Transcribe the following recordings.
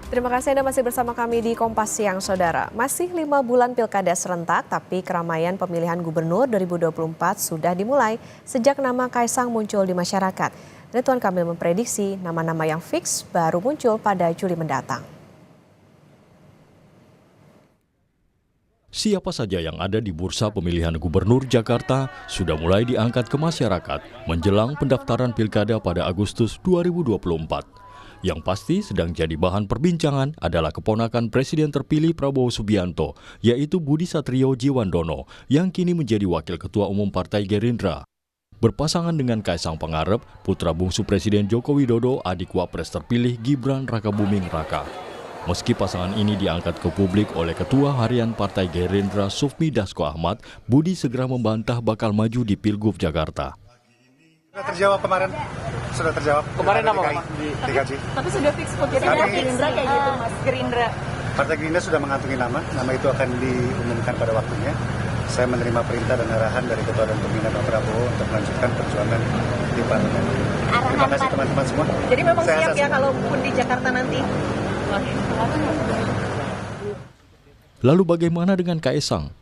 Terima kasih Anda masih bersama kami di Kompas Siang, Saudara. Masih 5 bulan pilkada serentak, tapi keramaian pemilihan gubernur 2024 sudah dimulai sejak nama Kaisang muncul di masyarakat. Ridwan Kamil memprediksi nama-nama yang fix baru muncul pada Juli mendatang. Siapa saja yang ada di bursa pemilihan gubernur Jakarta sudah mulai diangkat ke masyarakat menjelang pendaftaran pilkada pada Agustus 2024. Yang pasti sedang jadi bahan perbincangan adalah keponakan Presiden terpilih Prabowo Subianto, yaitu Budi Satrio Djiwandono, yang kini menjadi Wakil Ketua Umum Partai Gerindra. Berpasangan dengan Kaisang Pangarep, putra bungsu Presiden Joko Widodo, adik Wapres terpilih Gibran Rakabuming Raka. Meski pasangan ini diangkat ke publik oleh Ketua Harian Partai Gerindra Sufmi Dasko Ahmad, Budi segera membantah bakal maju di Pilgub Jakarta. Sudah terjawab kemarin. Sudah terjawab. Kemarin nama Mas? Tapi sudah fix kok. Jadi Gerindra kayak gitu Mas. Gerindra. Partai Gerindra sudah mengantongi nama itu akan diumumkan pada waktunya. Saya menerima perintah dan arahan dari Ketua dan Pembina Pak Prabowo untuk melanjutkan perjuangan di parlemen. Terima kasih teman-teman semua. Jadi memang siap ya kalaupun di Jakarta nanti. Lalu bagaimana dengan Kaisang?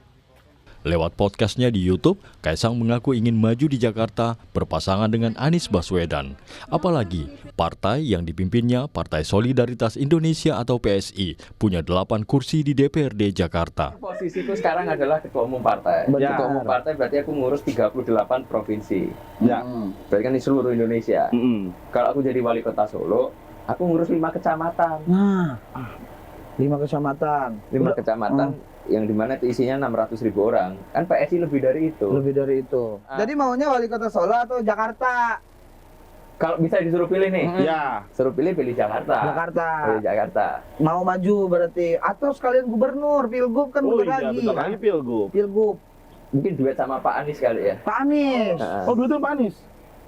Lewat podcastnya di YouTube, Kaisang mengaku ingin maju di Jakarta berpasangan dengan Anies Baswedan. Apalagi, partai yang dipimpinnya, Partai Solidaritas Indonesia atau PSI, punya 8 kursi di DPRD Jakarta. Posisiku sekarang adalah Ketua Umum Partai. Ketua Umum Partai berarti aku ngurus 38 provinsi. Berarti kan di seluruh Indonesia. Kalau aku jadi Wali Kota Solo, aku ngurus 5 kecamatan. 5 kecamatan. 5 kecamatan. Yang dimana itu isinya 600.000 orang. Kan PSI lebih dari itu. Jadi maunya Wali Kota Solo atau Jakarta? Kalau bisa disuruh pilih nih. Suruh pilih Jakarta. Pilih Jakarta. Mau maju berarti atau sekalian gubernur, Pilgub kan bentar lagi. Bentar lagi Pilgub. Mungkin duet sama Pak Anies kali ya. Pak Anies. Duet sama Pak Anies.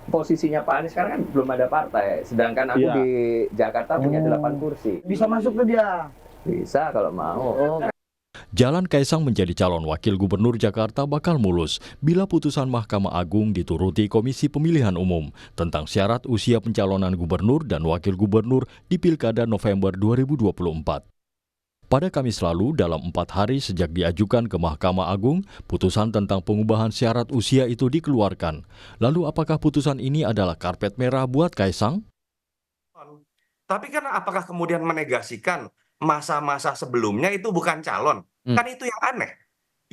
Posisinya Pak Anies sekarang kan belum ada partai. Sedangkan aku di Jakarta punya 8 kursi. Bisa masuk ke dia. Bisa kalau mau. Jalan Kaisang menjadi calon wakil gubernur Jakarta bakal mulus bila putusan Mahkamah Agung dituruti Komisi Pemilihan Umum tentang syarat usia pencalonan gubernur dan wakil gubernur di Pilkada November 2024. Pada Kamis lalu, dalam 4 hari sejak diajukan ke Mahkamah Agung, putusan tentang pengubahan syarat usia itu dikeluarkan. Lalu apakah putusan ini adalah karpet merah buat Kaisang? Tapi kan apakah kemudian menegasikan masa-masa sebelumnya itu bukan calon? Kan itu yang aneh.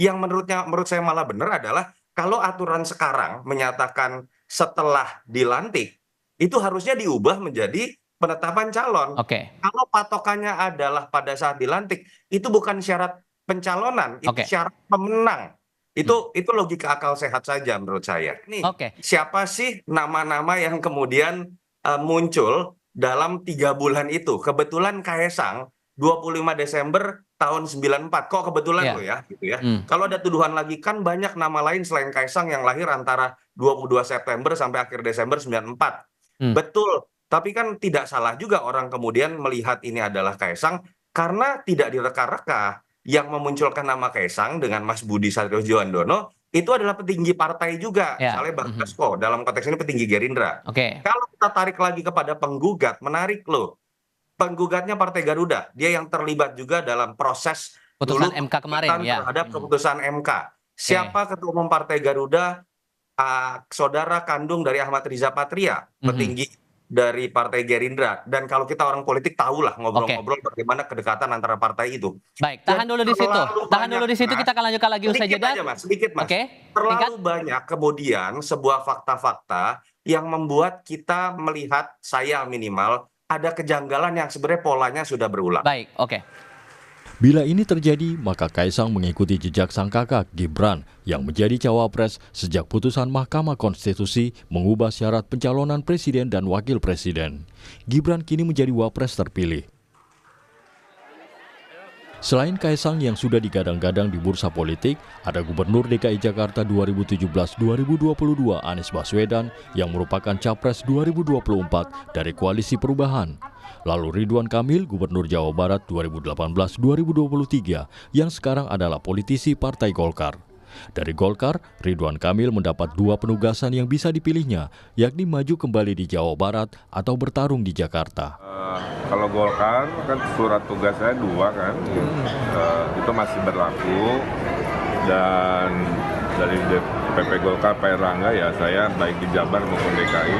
Yang menurut saya malah benar adalah kalau aturan sekarang menyatakan setelah dilantik, itu harusnya diubah menjadi penetapan calon. Kalau patokannya adalah pada saat dilantik, itu bukan syarat pencalonan, itu syarat pemenang. Itu logika akal sehat saja menurut saya. Nih, siapa sih nama-nama yang kemudian muncul dalam 3 bulan itu? Kebetulan Kaisang 25 Desember tahun 94. Kok kebetulan ya, gitu ya. Kalau ada tuduhan lagi, kan banyak nama lain selain Kaisang yang lahir antara 22 September sampai akhir Desember 94. Betul, tapi kan tidak salah juga orang kemudian melihat ini adalah Kaisang karena tidak direka-reka. Yang memunculkan nama Kaisang dengan Mas Budi Satrio Djiwandono itu adalah petinggi partai juga, misalnya Bang Dasko, dalam konteks ini petinggi Gerindra. Kalau kita tarik lagi kepada penggugat, menarik loh. Penggugatnya Partai Garuda, dia yang terlibat juga dalam proses putusan MK kemarin terhadap keputusan MK. Siapa Ketua Umum Partai Garuda? Saudara kandung dari Ahmad Riza Patria, petinggi dari Partai Gerindra. Dan kalau kita orang politik tahulah ngobrol-ngobrol bagaimana kedekatan antara partai itu. Baik, tahan dulu di situ. Tahan dulu di situ, kita akan lanjutkan lagi usai jeda. Sedikit Mas. Terlalu banyak kemudian sebuah fakta-fakta yang membuat kita melihat, saya minimal, ada kejanggalan yang sebenarnya polanya sudah berulang. Baik, Bila ini terjadi, maka Kaisang mengikuti jejak sang kakak Gibran yang menjadi cawapres sejak putusan Mahkamah Konstitusi mengubah syarat pencalonan presiden dan wakil presiden. Gibran kini menjadi wapres terpilih. Selain Kaisang yang sudah digadang-gadang di bursa politik, ada Gubernur DKI Jakarta 2017-2022 Anies Baswedan yang merupakan Capres 2024 dari Koalisi Perubahan. Lalu Ridwan Kamil, Gubernur Jawa Barat 2018-2023 yang sekarang adalah politisi Partai Golkar. Dari Golkar, Ridwan Kamil mendapat 2 penugasan yang bisa dipilihnya, yakni maju kembali di Jawa Barat atau bertarung di Jakarta. Kalau Golkar kan surat tugas saya 2 kan, itu masih berlaku, dan dari DPP Golkar Pak Erlangga ya saya baik di Jabar maupun DKI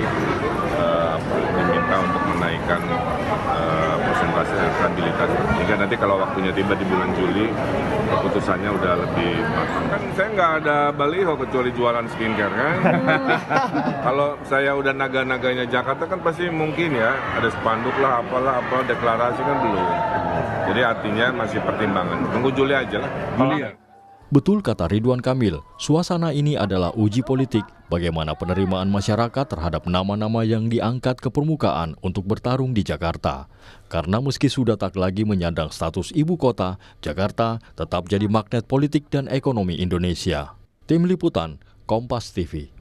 diminta untuk menaikkan persentase elektabilitas. Sehingga nanti kalau waktunya tiba di bulan Juli keputusannya udah lebih matang. Kan saya nggak ada baliho kecuali jualan skincare kan. Kalau saya udah naga-naganya Jakarta kan pasti mungkin ya ada spanduk lah apalah deklarasi kan belum. Jadi artinya masih pertimbangan. Tunggu Juli aja lah. Juli ya. Betul kata Ridwan Kamil, suasana ini adalah uji politik bagaimana penerimaan masyarakat terhadap nama-nama yang diangkat ke permukaan untuk bertarung di Jakarta. Karena meski sudah tak lagi menyandang status ibu kota, Jakarta tetap jadi magnet politik dan ekonomi Indonesia. Tim Liputan, Kompas TV.